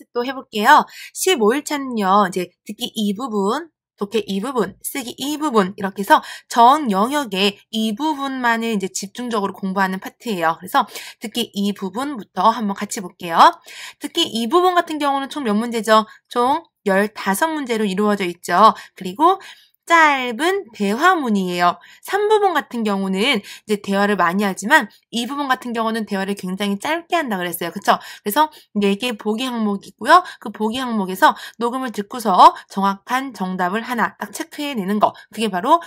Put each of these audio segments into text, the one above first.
클래스 또 해볼게요. 15일차는요, 이제 듣기 이 부분, 독해 이 부분, 쓰기 이 부분, 이렇게 해서 전 영역의 이 부분만을 이제 집중적으로 공부하는 파트예요. 그래서 듣기 이 부분부터 한번 같이 볼게요. 듣기 이 부분 같은 경우는 총 몇 문제죠? 총 15문제로 이루어져 있죠. 그리고 짧은 대화문이에요. 3부분 같은 경우는 이제 대화를 많이 하지만 이 부분 같은 경우는 대화를 굉장히 짧게 한다 그랬어요. 그쵸? 그래서 4개 보기 항목이 있고요. 그 보기 항목에서 녹음을 듣고서 정확한 정답을 하나 딱 체크해내는 거. 그게 바로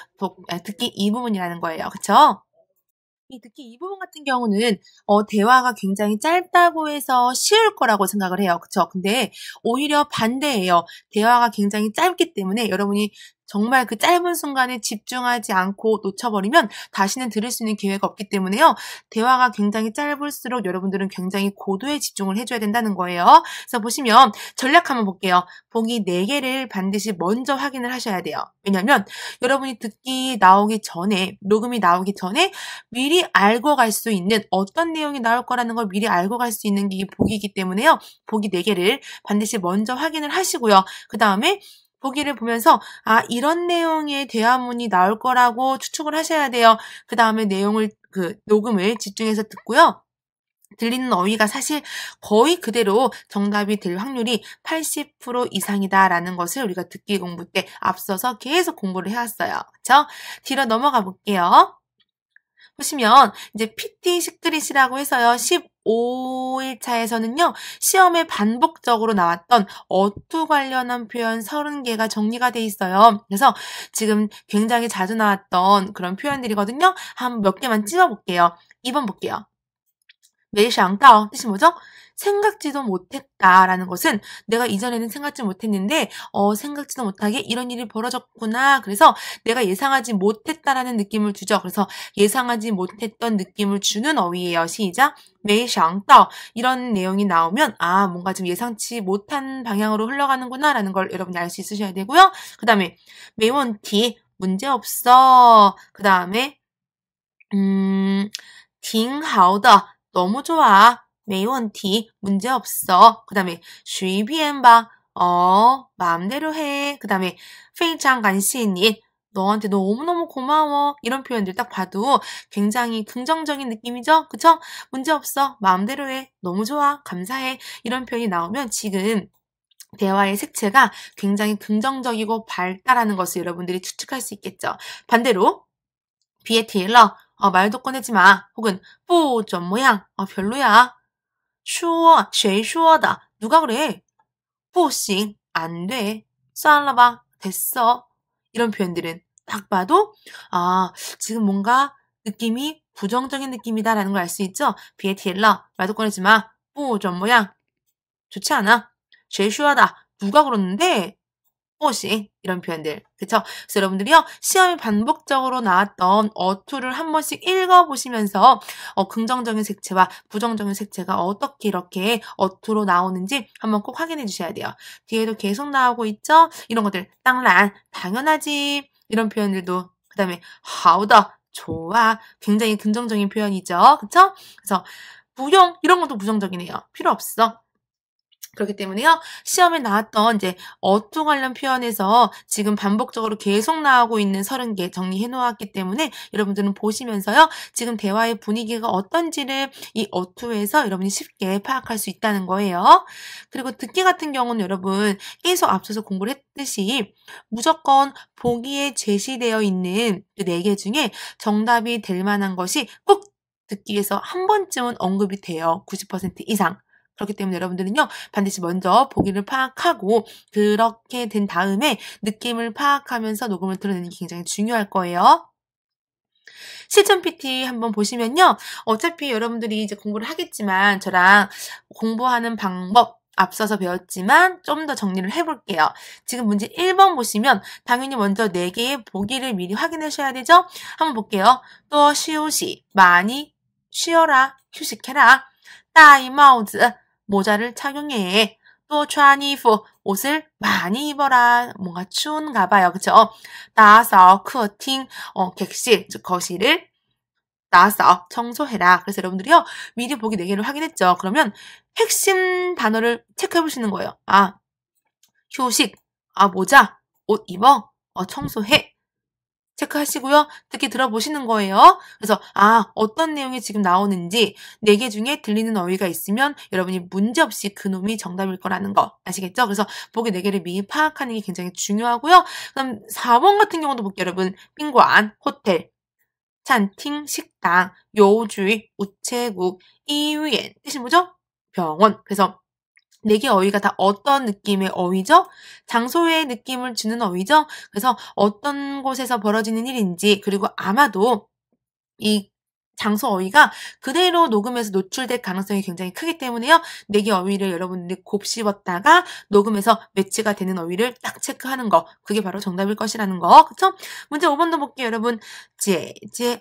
듣기 이 부분이라는 거예요. 그쵸? 이 듣기 이 부분 같은 경우는 대화가 굉장히 짧다고 해서 쉬울 거라고 생각을 해요. 그쵸? 근데 오히려 반대예요. 대화가 굉장히 짧기 때문에 여러분이 정말 그 짧은 순간에 집중하지 않고 놓쳐버리면 다시는 들을 수 있는 기회가 없기 때문에요. 대화가 굉장히 짧을수록 여러분들은 굉장히 고도의 집중을 해줘야 된다는 거예요. 그래서 보시면 전략 한번 볼게요. 보기 4개를 반드시 먼저 확인을 하셔야 돼요. 왜냐면 여러분이 듣기 나오기 전에, 녹음이 나오기 전에 미리 알고 갈 수 있는 어떤 내용이 나올 거라는 걸 미리 알고 갈 수 있는 게 보기이기 때문에요. 보기 4개를 반드시 먼저 확인을 하시고요. 그 다음에 보기를 보면서 이런 내용의 대화문이 나올 거라고 추측을 하셔야 돼요. 그 다음에 녹음을 집중해서 듣고요. 들리는 어휘가 사실 거의 그대로 정답이 될 확률이 80% 이상이다라는 것을 우리가 듣기 공부 때 앞서서 계속 공부를 해왔어요. 그쵸? 뒤로 넘어가 볼게요. 보시면 이제 PT 시크릿이라고 해서요. 15일차에서는요. 시험에 반복적으로 나왔던 어투 관련한 표현 30개가 정리가 돼 있어요. 그래서 지금 굉장히 자주 나왔던 그런 표현들이거든요. 한 몇 개만 찝어볼게요. 2번 볼게요. 没想到 뜻이 뭐죠? 생각지도 못했다라는 것은 내가 이전에는 생각지 못했는데 생각지도 못하게 이런 일이 벌어졌구나. 그래서 내가 예상하지 못했다라는 느낌을 주죠. 그래서 예상하지 못했던 느낌을 주는 어휘예요. 시작. 没想到 이런 내용이 나오면 뭔가 좀 예상치 못한 방향으로 흘러가는구나 라는 걸 여러분이 알 수 있으셔야 되고요. 그 다음에 没问题 문제없어. 그 다음에 挺好的 너무 좋아. 没问题. 문제 없어. 그 다음에 随便吧. 마음대로 해. 그 다음에 非常感谢你. 너한테 너무너무 고마워. 이런 표현들 딱 봐도 굉장히 긍정적인 느낌이죠? 그쵸? 문제 없어. 마음대로 해. 너무 좋아. 감사해. 이런 표현이 나오면 지금 대화의 색채가 굉장히 긍정적이고 밝다라는 것을 여러분들이 추측할 수 있겠죠. 반대로 비에 딜러 말도 꺼내지 마. 혹은 不怎么样 별로야. 说谁说的 누가 그래? 不行 안 돼. 算了吧 됐어. 이런 표현들은 딱 봐도 지금 뭔가 느낌이 부정적인 느낌이다라는 걸 알 수 있죠? 비에 딜러 말도 꺼내지 마. 不怎么样 좋지 않아. 谁说的 누가 그러는데? 不行 이런 표현들. 그쵸? 그래서 여러분들이요. 시험에 반복적으로 나왔던 어투를 한 번씩 읽어보시면서 긍정적인 색채와 부정적인 색채가 어떻게 이렇게 어투로 나오는지 한번 꼭 확인해 주셔야 돼요. 뒤에도 계속 나오고 있죠? 이런 것들. 当然 당연하지. 이런 표현들도. 그 다음에 好的 좋아. 굉장히 긍정적인 표현이죠. 그쵸? 그래서 不用 이런 것도 부정적이네요. 필요 없어. 그렇기 때문에요. 시험에 나왔던 이제 어투 관련 표현에서 지금 반복적으로 계속 나오고 있는 30개 정리해 놓았기 때문에 여러분들은 보시면서요. 지금 대화의 분위기가 어떤지를 이 어투에서 여러분이 쉽게 파악할 수 있다는 거예요. 그리고 듣기 같은 경우는 여러분 계속 앞서서 공부를 했듯이 무조건 보기에 제시되어 있는 그 4개 중에 정답이 될 만한 것이 꼭 듣기에서 한 번쯤은 언급이 돼요. 90% 이상. 그렇기 때문에 여러분들은요. 반드시 먼저 보기를 파악하고 그렇게 된 다음에 느낌을 파악하면서 녹음을 들어내는 게 굉장히 중요할 거예요. 실전 PT 한번 보시면요. 어차피 여러분들이 이제 공부를 하겠지만 저랑 공부하는 방법 앞서서 배웠지만 좀 더 정리를 해볼게요. 지금 문제 1번 보시면 당연히 먼저 4개의 보기를 미리 확인하셔야 되죠? 한번 볼게요. 또 휴식, 많이 쉬어라, 휴식해라. 戴帽子 모자를 착용해. 또穿衣服 옷을 많이 입어라. 뭔가 추운가 봐요. 그쵸? 打扫客厅 객실, 즉 거실을 나서 청소해라. 그래서 여러분들이요. 미리 보기 4개를 확인했죠. 그러면 핵심 단어를 체크해 보시는 거예요. 아, 휴식. 아, 모자. 옷 입어. 청소해. 체크하시고요. 특히 들어보시는 거예요. 그래서 어떤 내용이 지금 나오는지 4개 중에 들리는 어휘가 있으면 여러분이 문제없이 그놈이 정답일 거라는 거 아시겠죠? 그래서 보기 4개를 미리 파악하는 게 굉장히 중요하고요. 그럼 4번 같은 경우도 볼게요. 여러분. 賓馆, 호텔, 찬팅, 식당, 요주의, 우체국, 이위엔. 뜻이 뭐죠? 병원. 그래서 4개 어휘가 다 어떤 느낌의 어휘죠? 장소의 느낌을 주는 어휘죠? 그래서 어떤 곳에서 벌어지는 일인지, 그리고 아마도 이 장소 어휘가 그대로 녹음해서 노출될 가능성이 굉장히 크기 때문에요. 4개 어휘를 여러분들이 곱씹었다가 녹음해서 매치가 되는 어휘를 딱 체크하는 거. 그게 바로 정답일 것이라는 거. 그쵸? 문제 5번도 볼게요, 여러분. 제,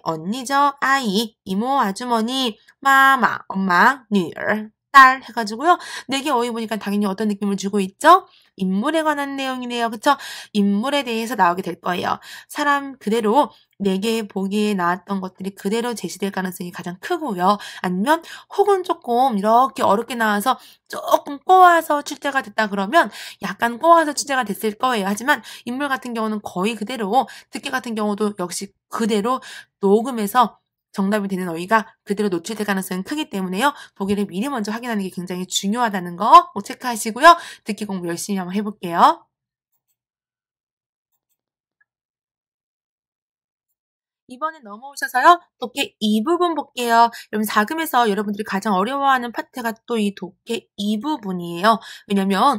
언니죠. 아이, 이모, 아주머니, 마마, 엄마,女儿, 딸 해가지고요. 4개 어휘 보니까 당연히 어떤 느낌을 주고 있죠? 인물에 관한 내용이네요. 그쵸? 인물에 대해서 나오게 될 거예요. 사람 그대로 4개 보기에 나왔던 것들이 그대로 제시될 가능성이 가장 크고요. 아니면 혹은 조금 이렇게 어렵게 나와서 조금 꼬아서 출제가 됐다 그러면 약간 꼬아서 출제가 됐을 거예요. 하지만 인물 같은 경우는 거의 그대로, 듣기 같은 경우도 역시 그대로 녹음해서 정답이 되는 어휘가 그대로 노출될 가능성이 크기 때문에요. 보기를 미리 먼저 확인하는 게 굉장히 중요하다는 거 꼭 체크하시고요. 듣기 공부 열심히 한번 해볼게요. 이번에 넘어오셔서요. 독해 이 부분 볼게요. 여러분 4금에서 여러분들이 가장 어려워하는 파트가 또 이 독해 이 부분이에요. 왜냐면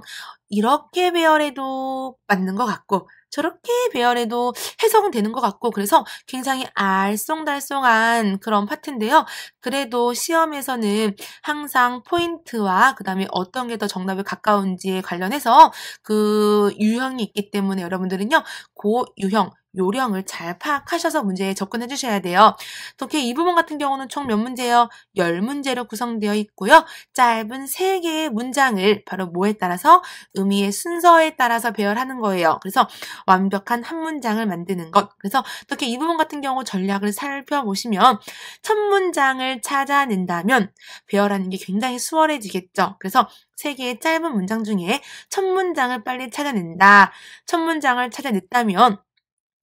이렇게 배열해도 맞는 것 같고 저렇게 배열해도 해석은 되는 것 같고 그래서 굉장히 알쏭달쏭한 그런 파트인데요. 그래도 시험에서는 항상 포인트와 그 다음에 어떤 게 더 정답에 가까운지에 관련해서 그 유형이 있기 때문에 여러분들은요. 그 유형 요령을 잘 파악하셔서 문제에 접근해 주셔야 돼요. 독해 이 부분 같은 경우는 총 몇 문제요? 10문제로 구성되어 있고요. 짧은 3개의 문장을 바로 뭐에 따라서 의미의 순서에 따라서 배열하는 거예요. 그래서 완벽한 한 문장을 만드는 것. 그래서 독해 이 부분 같은 경우 전략을 살펴보시면 첫 문장을 찾아낸다면 배열하는 게 굉장히 수월해지겠죠. 그래서 3개의 짧은 문장 중에 첫 문장을 빨리 찾아낸다. 첫 문장을 찾아냈다면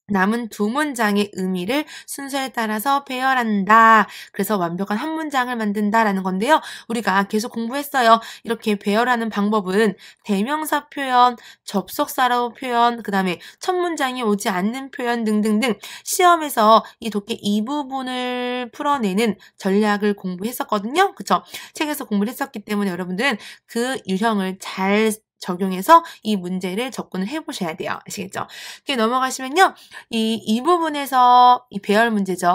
남은 2문장의 의미를 순서에 따라서 배열한다. 그래서 완벽한 한 문장을 만든다라는 건데요. 우리가 계속 공부했어요. 이렇게 배열하는 방법은 대명사 표현, 접속사로 표현, 그 다음에 첫 문장이 오지 않는 표현 등등등 시험에서 이 독해 이 부분을 풀어내는 전략을 공부했었거든요. 그쵸? 책에서 공부를 했었기 때문에 여러분들은 그 유형을 잘 적용해서 이 문제를 접근을 해보셔야 돼요. 아시겠죠? 이렇게 넘어가시면요. 이 부분에서 이 배열 문제죠.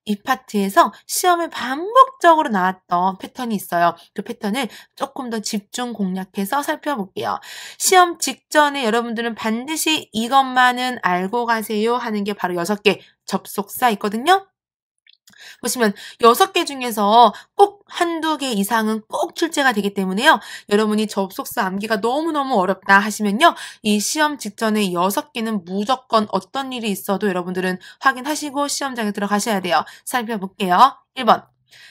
이 파트에서 시험에 반복적으로 나왔던 패턴이 있어요. 그 패턴을 조금 더 집중 공략해서 살펴볼게요. 시험 직전에 여러분들은 반드시 이것만은 알고 가세요 하는 게 바로 6개 접속사 있거든요. 보시면 6개 중에서 꼭 한두 개 이상은 꼭 출제가 되기 때문에요. 여러분이 접속사 암기가 너무너무 어렵다 하시면요. 이 시험 직전에 6개는 무조건 어떤 일이 있어도 여러분들은 확인하시고 시험장에 들어가셔야 돼요. 살펴볼게요. 1번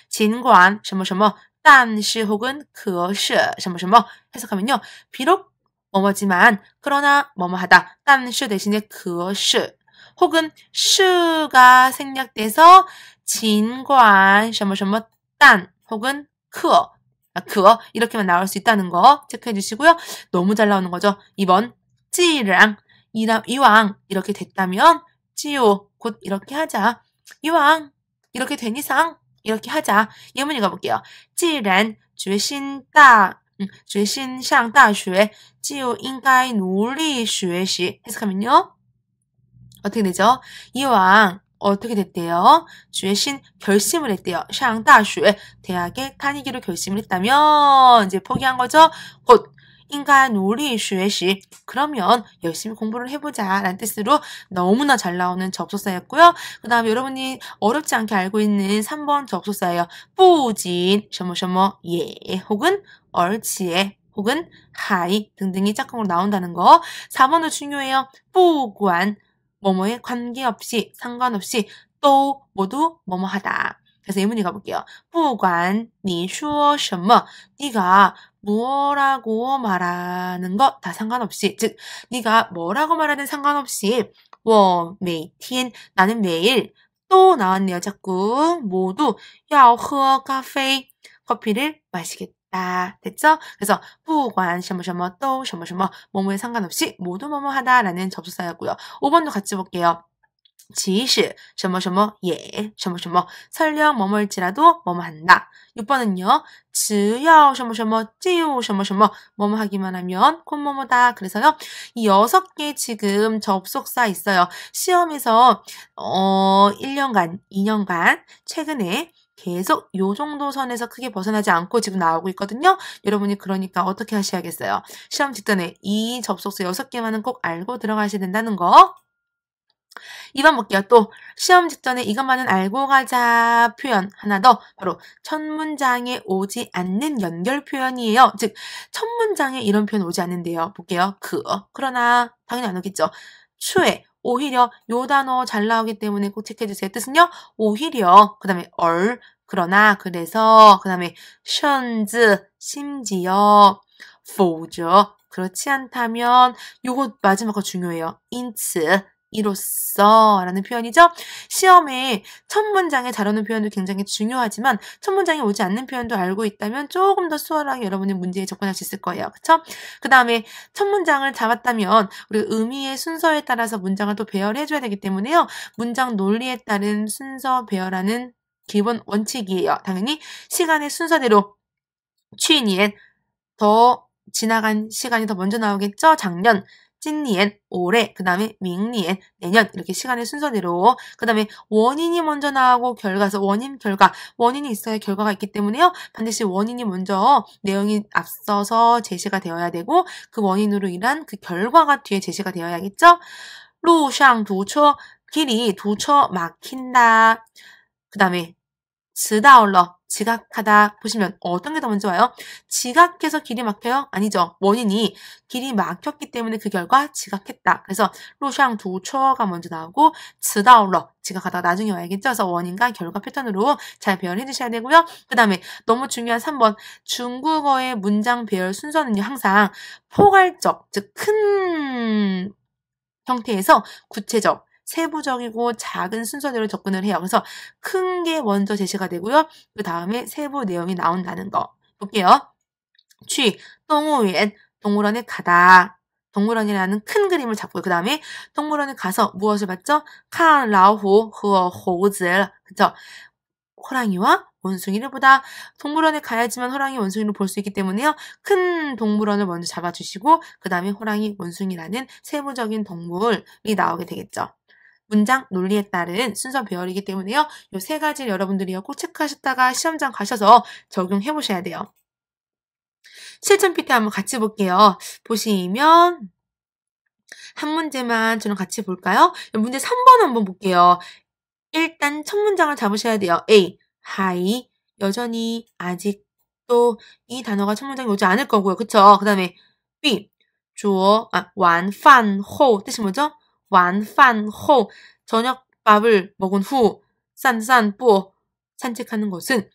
尽管什么什么但是 혹은 可是什么什么해석하면요. 비록 뭐뭐지만 그러나 뭐뭐하다. 但是 대신에 可是 혹은 是가 생략돼서 尽管什么什么但 혹은 可이렇게만 나올 수 있다는 거 체크해 주시고요. 너무 잘 나오는 거죠. 2번 既然 이왕 이렇게 됐다면 只有 곧 이렇게 하자. 이왕 이렇게 된 이상 이렇게 하자. 예문 읽어볼게요. 既然决心上大学就应该努力学习 해석하면요. 어떻게 되죠? 이왕 어떻게 됐대요? 决心 결심을 했대요. 上大学 대학에 다니기로 결심을 했다면 이제 포기한 거죠. 곧 应该努力学习 그러면 열심히 공부를 해보자 라는 뜻으로 너무나 잘 나오는 접속사였고요. 그 다음에 여러분이 어렵지 않게 알고 있는 3번 접속사예요. 不仅 예 혹은 而且 혹은 还 등등이 짝꿍으로 나온다는 거. 4번도 중요해요. 不管 뭐뭐에 관계없이 상관없이 또 모두 뭐뭐 하다. 그래서 예문이 가볼게요. 不管你说什么 네가 뭐라고 말하는 거 다 상관없이 즉 네가 뭐라고 말하든 상관없이 我每天 나는 매일 또 나왔네요. 자꾸 모두 要喝咖啡 커피를 마시겠다. 됐죠? 그래서 不管什么什么都什么什么 뭐뭐에 상관없이 모두 뭐뭐 하다라는 접속사였고요. 5번도 같이 볼게요. 即使什么什么也什么什么 설령 뭐뭐일지라도 뭐뭐 한다. 6번은요. 只要什么什么只有什么什么뭐뭐 하기만 하면 곧 뭐뭐다. 그래서요. 이 6개 지금 접속사 있어요. 시험에서 1년간, 2년간 최근에 계속 요 정도 선에서 크게 벗어나지 않고 지금 나오고 있거든요. 여러분이 그러니까 어떻게 하셔야겠어요? 시험 직전에 이 접속사 6개만은 꼭 알고 들어가셔야 된다는 거. 2번 볼게요. 또 시험 직전에 이것만은 알고 가자 표현 하나 더 바로 첫 문장에 오지 않는 연결 표현이에요. 즉 첫 문장에 이런 표현 오지 않는데요. 볼게요. 그러나 당연히 안 오겠죠. 추에 오히려 요 단어 잘 나오기 때문에 꼭 체크해주세요. 뜻은요. 오히려 그 다음에 그러나 그래서 그 다음에 甚至 심지어 否则 그렇지 않다면 요거 마지막 거 중요해요. 因此 이로써 라는 표현이죠. 시험에 첫 문장에 잘 오는 표현도 굉장히 중요하지만 첫 문장에 오지 않는 표현도 알고 있다면 조금 더 수월하게 여러분이 문제에 접근할 수 있을 거예요. 그쵸? 그 다음에 첫 문장을 잡았다면 우리 의미의 순서에 따라서 문장을 또 배열해줘야 되기 때문에요. 문장 논리에 따른 순서 배열하는 기본 원칙이에요. 당연히 시간의 순서대로 취니엔 더 지나간 시간이 더 먼저 나오겠죠? 작년, 찐니엔, 올해, 그 다음에 밍니엔, 내년 이렇게 시간의 순서대로 그 다음에 원인이 먼저 나오고 결과서 원인, 결과 원인이 있어야 결과가 있기 때문에요. 반드시 원인이 먼저 내용이 앞서서 제시가 되어야 되고 그 원인으로 인한 그 결과가 뒤에 제시가 되어야겠죠? 路上堵车 길이堵车 막힌다. 그 다음에 迟到了 지각하다 보시면 어떤 게 더 먼저 와요? 지각해서 길이 막혀요? 아니죠. 원인이 길이 막혔기 때문에 그 결과 지각했다. 그래서 路上堵车가 먼저 나오고 迟到了 지각하다가 나중에 와야겠죠. 그래서 원인과 결과 패턴으로 잘 배열해 주셔야 되고요. 그 다음에 너무 중요한 3번 중국어의 문장 배열 순서는요. 항상 포괄적, 즉 큰 형태에서 구체적 세부적이고 작은 순서대로 접근을 해요. 그래서 큰 게 먼저 제시가 되고요. 그 다음에 세부 내용이 나온다는 거. 볼게요. 취, 동물원, 동물원에 가다. 동물원이라는 큰 그림을 잡고요. 그 다음에 동물원에 가서 무엇을 봤죠? 看老虎和猴子. 그쵸? 호랑이와 원숭이를 보다. 동물원에 가야지만 호랑이, 원숭이를 볼 수 있기 때문에요. 큰 동물원을 먼저 잡아주시고 그 다음에 호랑이, 원숭이라는 세부적인 동물이 나오게 되겠죠. 문장 논리에 따른 순서 배열이기 때문에요. 이 세 가지를 여러분들이 꼭 체크하셨다가 시험장 가셔서 적용해 보셔야 돼요. 실전 PT 한번 같이 볼게요. 보시면 한 문제만 저랑 같이 볼까요? 문제 3번 한번 볼게요. 일단 첫 문장을 잡으셔야 돼요. A. 하이. 여전히 아직도 이 단어가 첫 문장에 오지 않을 거고요. 그쵸? 그 다음에 B. 완판 호. 뜻이 뭐죠? 완판 호. 저녁밥을 먹은 후. 산산보. 산책하는 것은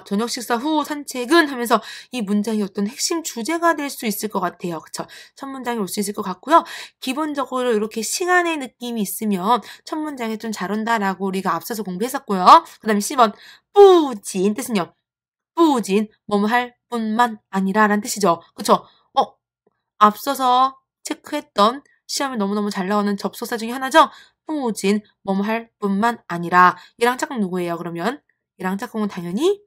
저녁 식사 후 산책은 하면서 이 문장이 어떤 핵심 주제가 될 수 있을 것 같아요. 그쵸? 첫 문장이 올 수 있을 것 같고요. 기본적으로 이렇게 시간의 느낌이 있으면 첫 문장에 좀 잘 온다라고 우리가 앞서서 공부했었고요. 그 다음에 10번 뿌진 뜻은요. 뿌진 뭐뭐 할 뿐만 아니라 라는 뜻이죠. 그쵸? 앞서서 체크했던 시험에 너무너무 잘 나오는 접속사 중에 하나죠. 뿌진 뭐뭐 할 뿐만 아니라 얘랑 짝꿍 누구예요? 그러면 얘랑 짝꿍은 당연히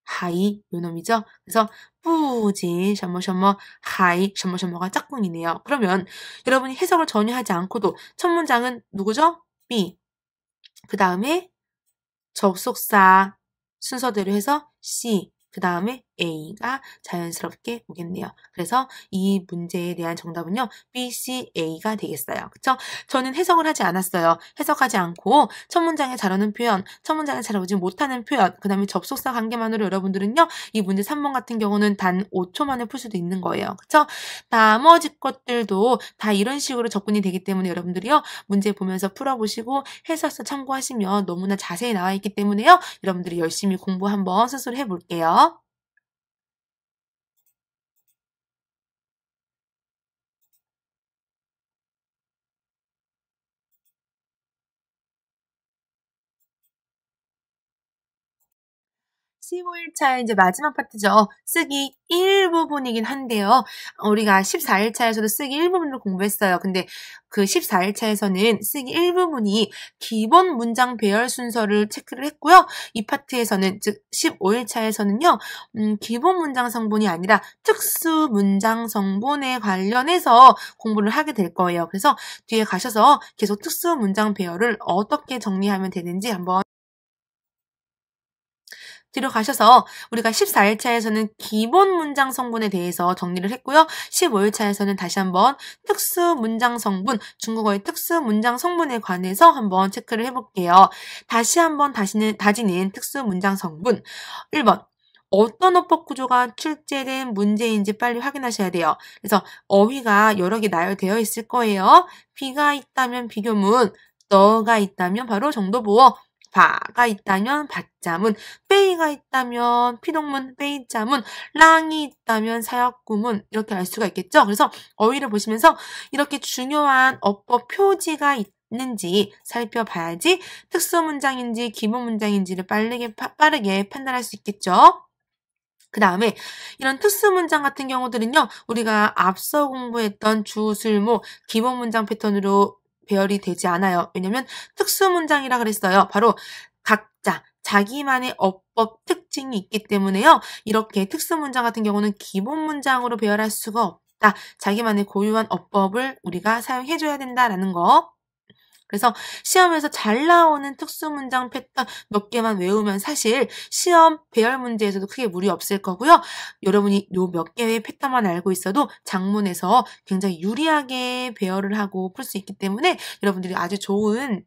하이 요 놈이죠. 그래서 뿌진 셔머셔머 하이 셔머셔머가 짝꿍이네요. 그러면 여러분이 해석을 전혀 하지 않고도 첫 문장은 누구죠? B. 그 다음에 접속사 순서대로 해서 C. 그 다음에 A가 자연스럽게 오겠네요. 그래서 이 문제에 대한 정답은요. B, C, A가 되겠어요. 그쵸? 저는 해석을 하지 않았어요. 해석하지 않고 첫 문장에 잘 오는 표현, 첫 문장에 잘 오지 못하는 표현, 그 다음에 접속사 관계만으로 여러분들은요. 이 문제 3번 같은 경우는 단 5초 만에 풀 수도 있는 거예요. 그쵸? 나머지 것들도 다 이런 식으로 접근이 되기 때문에 여러분들이요. 문제 보면서 풀어보시고 해설서 참고하시면 너무나 자세히 나와 있기 때문에요. 여러분들이 열심히 공부 한번 스스로 해볼게요. 15일차 이제 마지막 파트죠. 쓰기 일부분이긴 한데요. 우리가 14일차에서도 쓰기 일부분을 공부했어요. 근데 그 14일차에서는 쓰기 일부분이 기본 문장 배열 순서를 체크를 했고요. 이 파트에서는 즉 15일차에서는요. 기본 문장 성분이 아니라 특수 문장 성분에 관련해서 공부를 하게 될 거예요. 그래서 뒤에 가셔서 계속 특수 문장 배열을 어떻게 정리하면 되는지 한번 뒤로 가셔서 우리가 14일차에서는 기본 문장 성분에 대해서 정리를 했고요. 15일차에서는 다시 한번 특수 문장 성분, 중국어의 특수 문장 성분에 관해서 한번 체크를 해볼게요. 다시 한번 다지는 특수 문장 성분. 1번. 어떤 어법 구조가 출제된 문제인지 빨리 확인하셔야 돼요. 그래서 어휘가 여러 개 나열되어 있을 거예요. 비가 있다면 비교문, 너가 있다면 바로 정도보어, 바가 있다면 받자문, 빼이가 있다면 피동문, 빼이자문, 랑이 있다면 사역구문 이렇게 알 수가 있겠죠. 그래서 어휘를 보시면서 이렇게 중요한 어법 표지가 있는지 살펴봐야지 특수 문장인지 기본 문장인지를 빠르게 판단할 수 있겠죠. 그 다음에 이런 특수 문장 같은 경우들은요. 우리가 앞서 공부했던 주술모 기본 문장 패턴으로 배열이 되지 않아요. 왜냐면 특수 문장이라 그랬어요. 바로 각자 자기만의 어법 특징이 있기 때문에요. 이렇게 특수 문장 같은 경우는 기본 문장으로 배열할 수가 없다. 자기만의 고유한 어법을 우리가 사용해줘야 된다라는 거. 그래서 시험에서 잘 나오는 특수문장 패턴 몇 개만 외우면 사실 시험 배열 문제에서도 크게 무리 없을 거고요. 여러분이 요 몇 개의 패턴만 알고 있어도 작문에서 굉장히 유리하게 배열을 하고 풀 수 있기 때문에 여러분들이 아주 좋은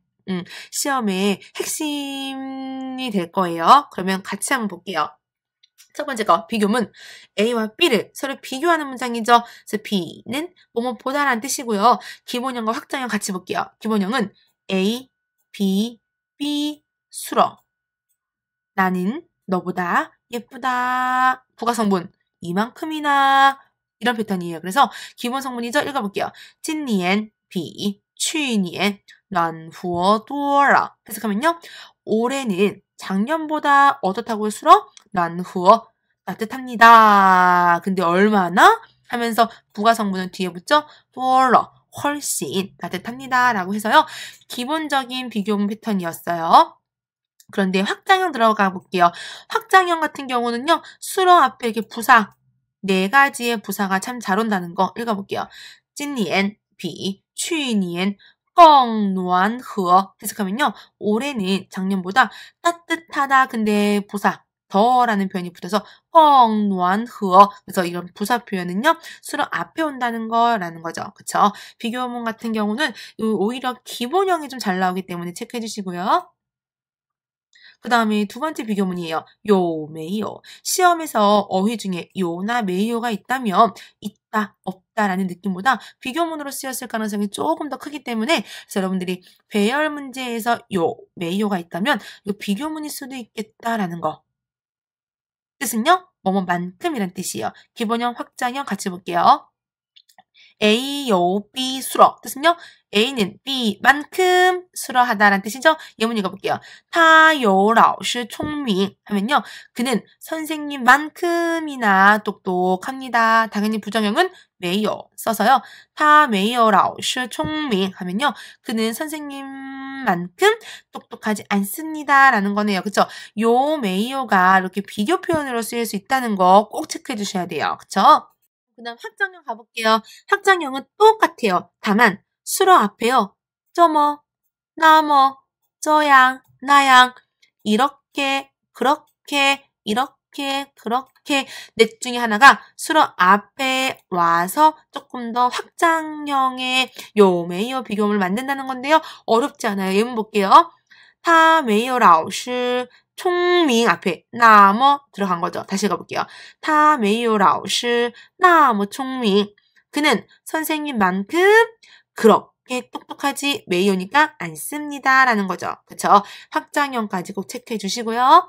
시험의 핵심이 될 거예요. 그러면 같이 한번 볼게요. 첫 번째 거, 비교문. A와 B를 서로 비교하는 문장이죠. 그래서 B는 뭐뭐보다라는 뜻이고요. 기본형과 확장형 같이 볼게요. 기본형은 A, B, B, 수러. 나는 너보다 예쁘다. 부가성분, 이만큼이나. 이런 패턴이에요. 그래서 기본 성분이죠. 읽어볼게요. 今年比去年暖和多了. 해석하면요. 올해는 작년보다 어떻다고요? 수러? 난후어 따뜻합니다. 근데 얼마나? 하면서 부가성분은 뒤에 붙죠? 또러 훨씬 따뜻합니다. 라고 해서요. 기본적인 비교문 패턴이었어요. 그런데 확장형 들어가 볼게요. 확장형 같은 경우는요. 수러 앞에 이렇게 부사, 4가지의 부사가 참 잘 온다는 거 읽어볼게요. 今年比去年更暖和. 해석하면요. 올해는 작년보다 따뜻하다. 근데 부사 더라는 표현이 붙어서 更暖和. 그래서 이런 부사 표현은요. 수로 앞에 온다는 거라는 거죠. 그쵸? 비교문 같은 경우는 오히려 기본형이 좀 잘 나오기 때문에 체크해 주시고요. 그 다음에 두 번째 비교문이에요. 요, 메이요. 시험에서 어휘 중에 요나 메이요가 있다면 있다, 없다라는 느낌보다 비교문으로 쓰였을 가능성이 조금 더 크기 때문에 그래서 여러분들이 배열 문제에서 요, 메이요가 있다면 이 비교문일 수도 있겠다라는 거. 뜻은요? 뭐뭐만큼이란 뜻이에요. 기본형, 확장형 같이 볼게요. A요, B 수러. 뜻은요? A는 B만큼 수러하다라는 뜻이죠? 예문 읽어볼게요. 他有老师聪明 하면요. 그는 선생님만큼이나 똑똑합니다. 당연히 부정형은 没有 써서요. 他没有老师聪明 하면요. 그는 선생님만큼 똑똑하지 않습니다. 라는 거네요. 그쵸? 요, 没有가 이렇게 비교 표현으로 쓰일 수 있다는 거 꼭 체크해 주셔야 돼요. 그쵸? 그 다음 확장형 가볼게요. 확장형은 똑같아요. 다만 수러 앞에요. 저뭐, 나뭐, 저양, 나양 이렇게, 그렇게, 이렇게 그렇게 넷 중에 하나가 수러 앞에 와서 조금 더 확장형의 요 메이어 비교음을 만든다는 건데요. 어렵지 않아요. 예문 볼게요. 他没有老师聪明 앞에 那么 들어간 거죠. 다시 가볼게요. 他没有老师那么聪明 그는 선생님만큼 그렇게 똑똑하지 메이오니까 않습니다. 라는 거죠. 그쵸? 확장형까지 꼭 체크해 주시고요.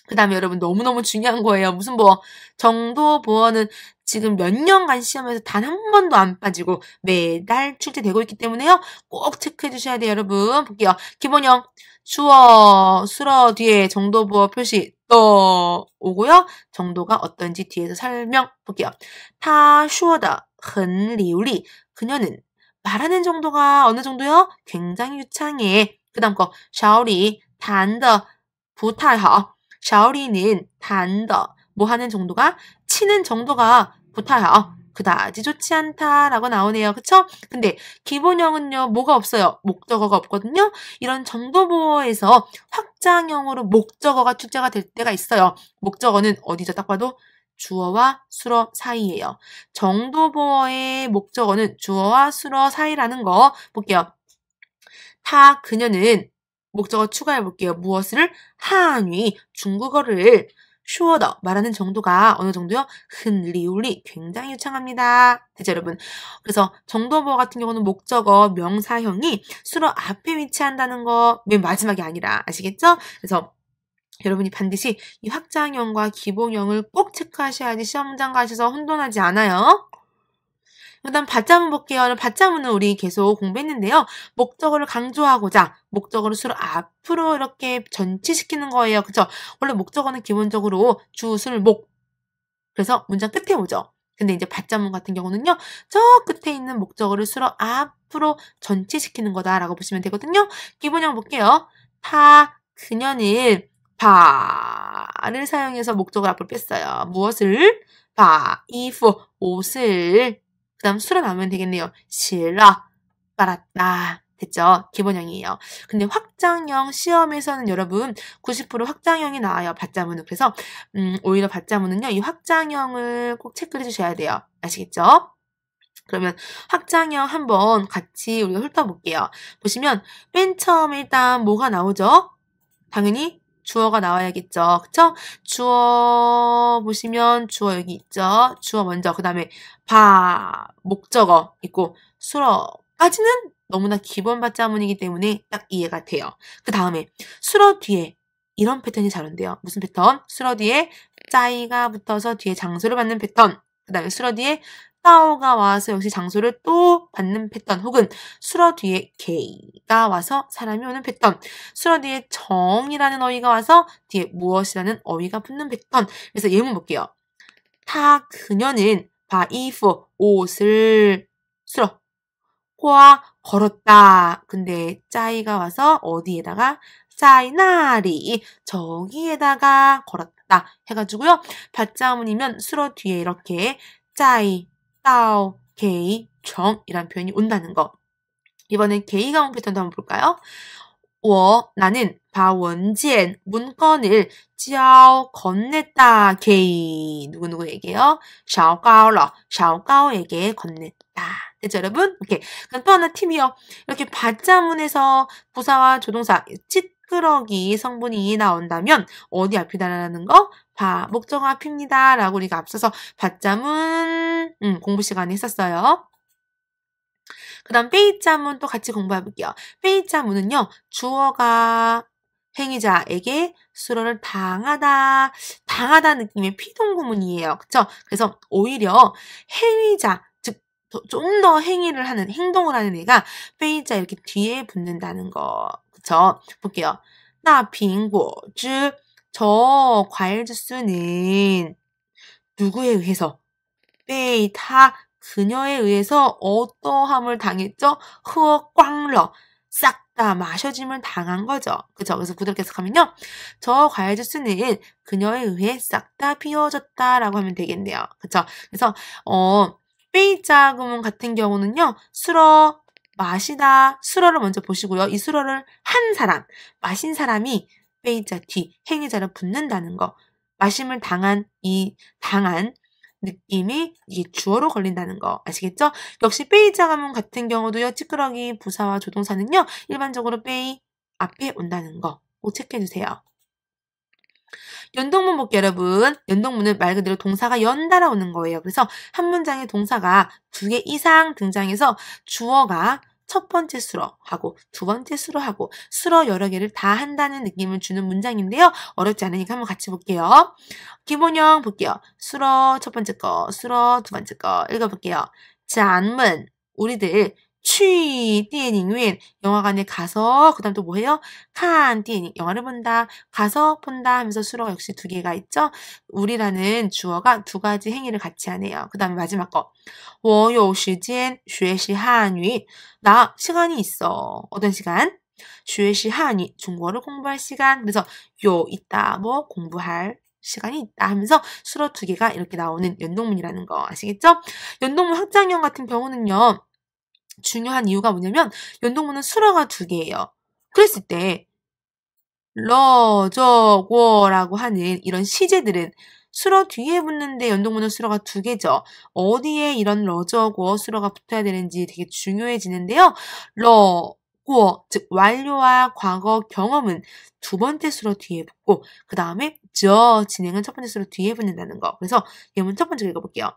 그 다음에 여러분 너무너무 중요한 거예요. 무슨 보어? 정도 보어는 지금 몇 년간 시험에서 단 한 번도 안 빠지고 매달 출제되고 있기 때문에요. 꼭 체크해 주셔야 돼요. 여러분 볼게요. 기본형 주어, 수러 뒤에 정도 보어 표시 또 오고요. 정도가 어떤지 뒤에서 설명 볼게요. 他说的很流利 그녀는 말하는 정도가 어느 정도요? 굉장히 유창해. 그 다음 거 샤오리 弹的不太好 샤오리는 弹的 뭐 하는 정도가 치는 정도가 不太好 그다지 좋지 않다라고 나오네요. 그쵸? 근데 기본형은요. 뭐가 없어요? 목적어가 없거든요. 이런 정도보어에서 확장형으로 목적어가 출제가 될 때가 있어요. 목적어는 어디죠? 딱 봐도 주어와 수어 사이예요. 정도보어의 목적어는 주어와 수어 사이라는 거 볼게요. 타 그녀는 목적어 추가해 볼게요. 무엇을? 한위 중국어를 슈어더 말하는 정도가 어느 정도요? 흔리울리 굉장히 유창합니다. 됐죠 여러분? 그래서 정도보어 같은 경우는 목적어 명사형이 수어 앞에 위치한다는 거 맨 마지막이 아니라 아시겠죠? 그래서 여러분이 반드시 이 확장형과 기본형을 꼭 체크하셔야지 시험장 가셔서 혼돈하지 않아요. 그 다음 받자문 볼게요. 받자문은 우리 계속 공부했는데요. 목적어를 강조하고자 목적어를 수로 앞으로 이렇게 전치시키는 거예요. 그쵸? 원래 목적어는 기본적으로 주, 술, 목. 그래서 문장 끝에 오죠. 근데 이제 받자문 같은 경우는요. 저 끝에 있는 목적어를 수로 앞으로 전치시키는 거다라고 보시면 되거든요. 기본형 볼게요. 타, 그녀는 바를 사용해서 목적을 앞으로 뺐어요. 무엇을? 바, 이프, 옷을 그 다음 수로 나오면 되겠네요. 실라, 빨았다. 됐죠? 기본형이에요. 근데 확장형 시험에서는 여러분 90% 확장형이 나와요. 받자문은. 그래서 오히려 받자문은요. 이 확장형을 꼭 체크를 해주셔야 돼요. 아시겠죠? 그러면 확장형 한번 같이 우리가 훑어볼게요. 보시면 맨 처음에 일단 뭐가 나오죠? 당연히 주어가 나와야겠죠. 그쵸? 주어 보시면 주어 여기 있죠. 주어 먼저 그 다음에 바 목적어 있고 수어까지는 너무나 기본 받자문이기 때문에 딱 이해가 돼요. 그 다음에 수어 뒤에 이런 패턴이 잘 온대요. 무슨 패턴? 수어 뒤에 짜이가 붙어서 뒤에 장소를 받는 패턴. 그 다음에 수어 뒤에 따오가 와서 역시 장소를 또 받는 패턴 혹은 수어 뒤에 게이가 와서 사람이 오는 패턴 수어 뒤에 정이라는 어휘가 와서 뒤에 무엇이라는 어휘가 붙는 패턴 그래서 예문 볼게요. 타 그녀는 바이프 옷을 수어 과 걸었다. 근데 짜이가 와서 어디에다가 짜이나리 저기에다가 걸었다 해가지고요. 받자문이면 수어 뒤에 이렇게 짜이 따오, 게이, 정이란 표현이 온다는 거. 이번엔 게이가 온 패턴도 한번 볼까요? 나는 바원지엔 문건을 giao 건넸다. 게이 누구누구에게요? 샤오가오러 샤오가오에게 건넸다. 됐죠 여러분? 오케이. 그럼 또 하나 팁이요. 이렇게 받자문에서 부사와 조동사 찌끄러기 성분이 나온다면 어디 앞이다라는 거? 목적어 앞입니다. 라고 우리가 앞서서 받자문 공부 시간에 했었어요. 그 다음 페이자문 또 같이 공부해 볼게요. 페이자문은요. 주어가 행위자에게 수로를 당하다 느낌의 피동구문이에요. 그쵸? 그래서 오히려 행위자 즉 좀 더 행위를 하는 행동을 하는 애가 페이자 이렇게 뒤에 붙는다는 거. 그쵸? 볼게요. 나 빙고 즈 저 과일 주스는 누구에 의해서? 베이타 그녀에 의해서 어떠함을 당했죠? 흐꽝러 싹 다 마셔짐을 당한 거죠. 그죠? 그래서 구절 계속하면요. 저 과일 주스는 그녀에 의해 싹 다 비워졌다라고 하면 되겠네요. 그죠? 그래서 베이자 구문 같은 경우는요. 수러 마시다 수러를 먼저 보시고요. 이 수러를 한 사람 마신 사람이 베이자 뒤 행위자를 붙는다는 거. 마심을 당한 느낌이 이게 주어로 걸린다는 거 아시겠죠? 역시 베이자 가문 같은 경우도요. 찌끄러기 부사와 조동사는요. 일반적으로 베이 앞에 온다는 거 꼭 체크해 주세요. 연동문 볼게요, 여러분. 연동문은 말 그대로 동사가 연달아 오는 거예요. 그래서 한 문장에 동사가 2개 이상 등장해서 주어가 첫 번째 수어하고 두 번째 수어하고 수어 여러 개를 다 한다는 느낌을 주는 문장인데요. 어렵지 않으니까 한번 같이 볼게요. 기본형 볼게요. 수어 첫 번째 거, 수어 두 번째 거 읽어볼게요. 잔문, 우리들 去电影院 영화관에 가서 그 다음 또 뭐해요? 看电影 영화를 본다. 가서 본다 하면서 수어가 역시 2개가 있죠. 우리라는 주어가 2가지 행위를 같이 하네요. 그 다음에 마지막 거. 我有时间学习汉语 나 시간이 있어. 어떤 시간? 学习汉语 중국어를 공부할 시간. 그래서 요 있다 뭐 공부할 시간이 있다 하면서 수어 2개가 이렇게 나오는 연동문이라는 거 아시겠죠? 연동문 확장형 같은 경우는요. 중요한 이유가 뭐냐면 연동문은 수어가 2개예요. 그랬을 때 러저고라고 하는 이런 시제들은 수어 뒤에 붙는데 연동문은 수어가 2개죠. 어디에 이런 러저고 수어가 붙어야 되는지 되게 중요해지는데요. 러고 즉 완료와 과거 경험은 2번째 수어 뒤에 붙고 그 다음에 저 진행은 첫 번째 수어 뒤에 붙는다는 거. 그래서 예문 첫 번째 읽어볼게요.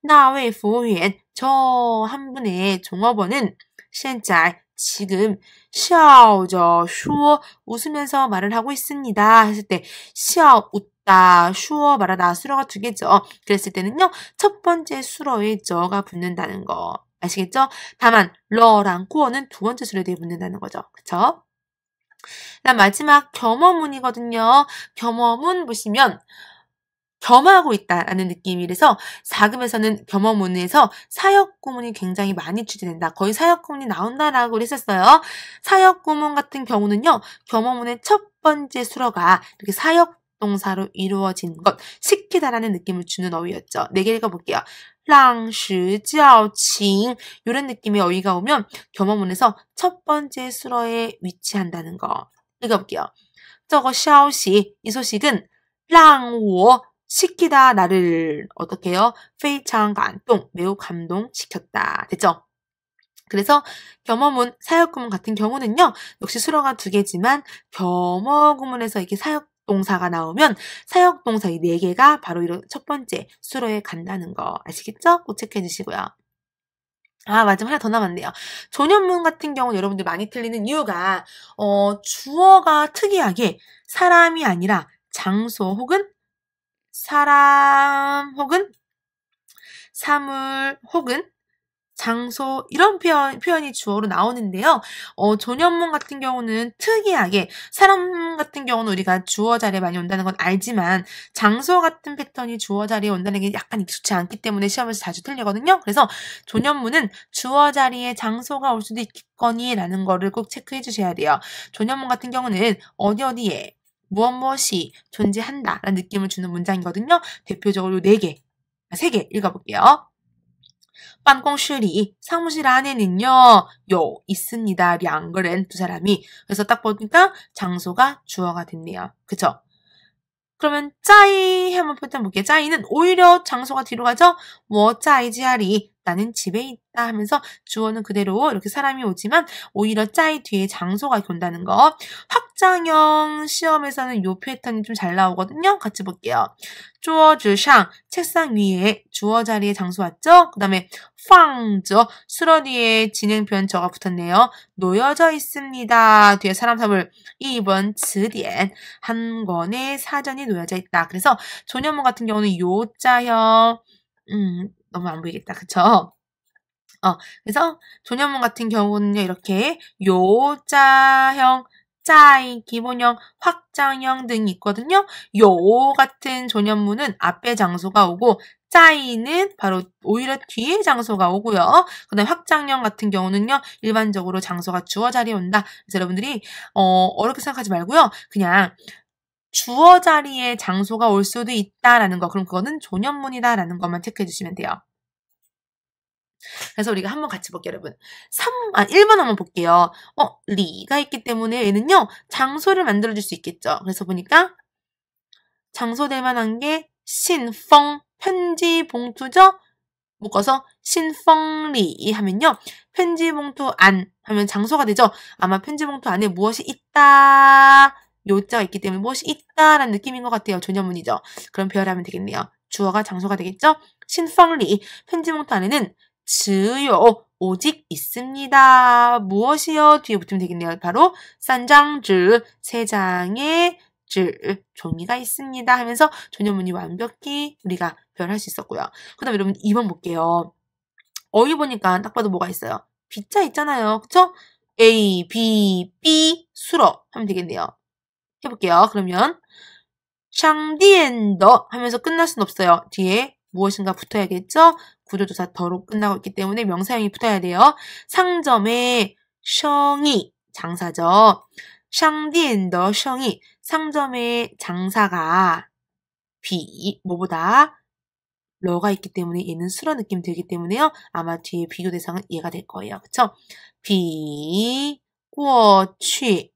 那位服务员 저 한 분의 종업원은 现在 지금 笑着说 웃으면서 말을 하고 있습니다. 했을 때 笑 웃다, 说 말하다 수어가 2개죠. 그랬을 때는요. 첫 번째 수어에 저가 붙는다는 거 아시겠죠? 다만 러랑 꾸어는 2번째 수어 뒤에 붙는다는 거죠. 그쵸? 그다음 마지막 겸어문이거든요. 겸어문 보시면 겸하고 있다라는 느낌이라서 4급에서는 겸어문에서 사역구문이 굉장히 많이 출제된다. 거의 사역구문이 나온다라고 했었어요. 사역구문 같은 경우는요. 겸어문의 첫 번째 수어가 이렇게 사역동사로 이루어진 것, 시키다라는 느낌을 주는 어휘였죠. 4개 읽어볼게요. 让时较칭 이런 느낌의 어휘가 오면 겸어문에서 첫 번째 수어에 위치한다는 거. 읽어볼게요. 这个消息, 이 소식은 让我 시키다 나를 어떻게 해요? 非常感动 매우 감동시켰다. 됐죠? 그래서 겸어문, 사역구문 같은 경우는요. 역시 수어가 2개지만 겸어구문에서 이렇게 사역동사가 나오면 사역동사 이 4개가 바로 이런 첫 번째 수어에 간다는 거 아시겠죠? 꼭 체크해 주시고요. 아, 마지막 하나 더 남았네요. 조년문 같은 경우는 여러분들 많이 틀리는 이유가 주어가 특이하게 사람이 아니라 장소 혹은 사람 혹은 사물 혹은 장소 이런 표현이 주어로 나오는데요. 조년문 같은 경우는 특이하게 사람 같은 경우는 우리가 주어 자리에 많이 온다는 건 알지만 장소 같은 패턴이 주어 자리에 온다는 게 약간 익숙치 않기 때문에 시험에서 자주 틀리거든요. 그래서 조년문은 주어 자리에 장소가 올 수도 있겠거니라는 거를 꼭 체크해 주셔야 돼요. 조년문 같은 경우는 어디에 무엇이 존재한다 라는 느낌을 주는 문장이거든요. 대표적으로 4개, 3개 읽어볼게요. 办公室里 사무실 안에는요. 요 있습니다. 2个人 두 사람이. 그래서 딱 보니까 장소가 주어가 됐네요. 그쵸? 그러면 짜이 한번 표현 볼게요. 짜이는 오히려 장소가 뒤로 가죠. 我在家里 나는 집에 있다 하면서 주어는 그대로 이렇게 사람이 오지만 오히려 짜이 뒤에 장소가 온다는 거. 확장형 시험에서는 요 패턴이 좀 잘 나오거든요. 같이 볼게요. 桌子上 책상 위에 주어 자리에 장소 왔죠? 그 다음에 放着 수어 뒤에 진행 표현 저가 붙었네요. 놓여져 있습니다. 뒤에 사람 사물 2번 词典 한 권의 사전이 놓여져 있다. 그래서 조년문 같은 경우는 요자형 너무 안 보이겠다. 그쵸? 그래서 조년문 같은 경우는요. 이렇게 요자형, 짜이, 기본형, 확장형 등이 있거든요. 요 같은 조년문은 앞에 장소가 오고 짜이는 바로 오히려 뒤에 장소가 오고요. 그 다음에 확장형 같은 경우는요. 일반적으로 장소가 주어 자리에 온다. 그래서 여러분들이 어렵게 생각하지 말고요. 그냥 주어 자리에 장소가 올 수도 있다라는 거. 그럼 그거는 조년문이다라는 것만 체크해 주시면 돼요. 그래서 우리가 한번 같이 볼게요, 여러분. 1번 한번 볼게요. 리가 있기 때문에 얘는요, 장소를 만들어줄 수 있겠죠. 그래서 보니까, 장소 될 만한 게 신펑, 편지 봉투죠? 묶어서 신펑리 하면요. 편지 봉투 안 하면 장소가 되죠. 아마 편지 봉투 안에 무엇이 있다. 요자가 있기 때문에 무엇이 있다라는 느낌인 것 같아요. 조녀문이죠. 그럼 배열하면 되겠네요. 주어가 장소가 되겠죠. 신펑리, 편지 봉투 안에는 只有 오직 있습니다. 무엇이요? 뒤에 붙으면 되겠네요. 바로 3张纸, 3장의 종이가 있습니다 하면서 조녀문이 완벽히 우리가 표현할 수 있었고요. 그 다음에 여러분 2번 볼게요. 어휘 보니까 딱 봐도 뭐가 있어요? B자 있잖아요. 그쵸? A, B, B 수로 하면 되겠네요. 해볼게요. 그러면 샹디엔더 하면서 끝날 순 없어요. 뒤에 무엇인가 붙어야겠죠? 구조조사 더로 끝나고 있기 때문에 명사형이 붙어야 돼요. 상점의 셩이 장사죠. 샹디엔더 셩이 상점의 장사가 비 뭐보다 러가 있기 때문에 얘는 수로 느낌 들기 때문에요. 아마 뒤에 비교 대상은 얘가 될 거예요. 그쵸? 비, 过去,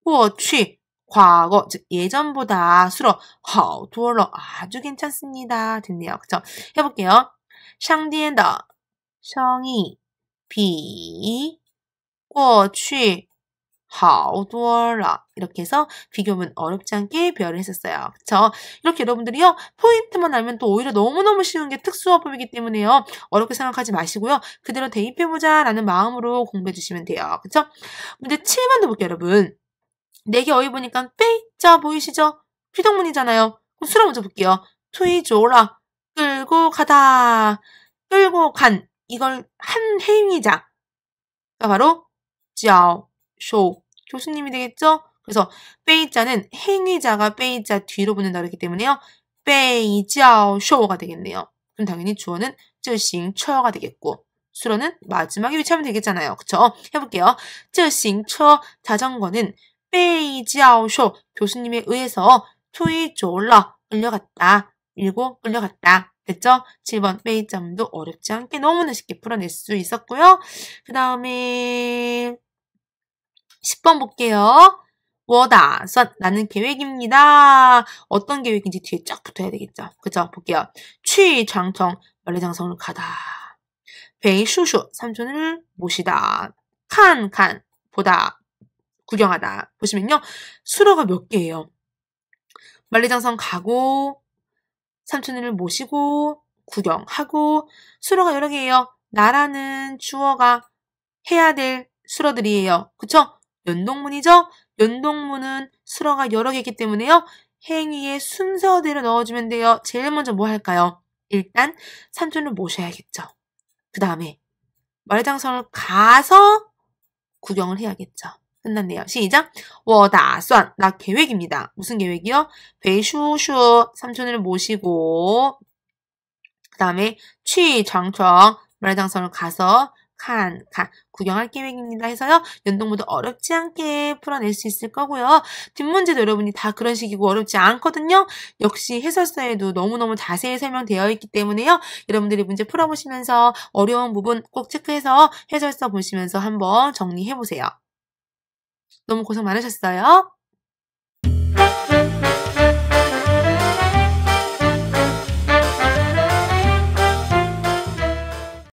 过去, 과거, 즉 예전보다 수로 好多了, 아주 괜찮습니다. 됐네요. 그쵸? 해볼게요. 商店的生意比过去好多了. 이렇게 해서 비교문 어렵지 않게 배열을 했었어요. 그쵸? 이렇게 여러분들이요. 포인트만 알면 또 오히려 너무너무 쉬운 게 특수어법이기 때문에요. 어렵게 생각하지 마시고요. 그대로 대입해보자 라는 마음으로 공부해 주시면 돼요. 그쵸? 문제 7번도 볼게요, 여러분. 4개 어휘 보니까 빼자 보이시죠? 피동문이잖아요. 그럼 수로 먼저 볼게요. 투이조라 끌고 가다. 끌고 간. 이걸 한 행위자가 바로 教授 교수님이 되겠죠? 그래서 빼이자는 행위자가 빼이자 뒤로 붙는다 그랬기 때문에요. 被教授가 되겠네요. 그럼 당연히 주어는 这行车가 되겠고 수로는 마지막에 위치하면 되겠잖아요. 그쵸? 해볼게요. 这行车 자전거는 被教授 교수님에 의해서 推着了 끌려갔다. 밀고 끌려갔다. 됐죠? 7번 빼이점도 어렵지 않게 너무나 쉽게 풀어낼 수 있었고요. 그 다음에 10번 볼게요. 我打算 나는 계획입니다. 어떤 계획인지 뒤에 쫙 붙어야 되겠죠. 그죠? 볼게요. 去长城 만리장성을 가다. 陪叔叔 삼촌을 모시다. 看看 보다. 구경하다. 보시면요. 수로가 몇 개예요. 만리장성 가고 삼촌을 모시고 구경하고 수로가 여러 개예요. 나라는 주어가 해야 될 수로들이에요. 그쵸? 연동문이죠? 연동문은 수로가 여러 개이기 때문에요. 행위의 순서대로 넣어주면 돼요. 제일 먼저 뭐 할까요? 일단 삼촌을 모셔야겠죠. 그 다음에 만리장성을 가서 구경을 해야겠죠. 끝났네요. 시작! 我打算 나 계획입니다. 무슨 계획이요? 陪叔叔 삼촌을 모시고 그 다음에 去长城 만리장성을 가서 칸 구경할 계획입니다 해서요. 연동문도 어렵지 않게 풀어낼 수 있을 거고요. 뒷문제도 여러분이 다 그런 식이고 어렵지 않거든요. 역시 해설서에도 너무너무 자세히 설명되어 있기 때문에요. 여러분들이 문제 풀어보시면서 어려운 부분 꼭 체크해서 해설서 보시면서 한번 정리해보세요. 너무 고생 많으셨어요.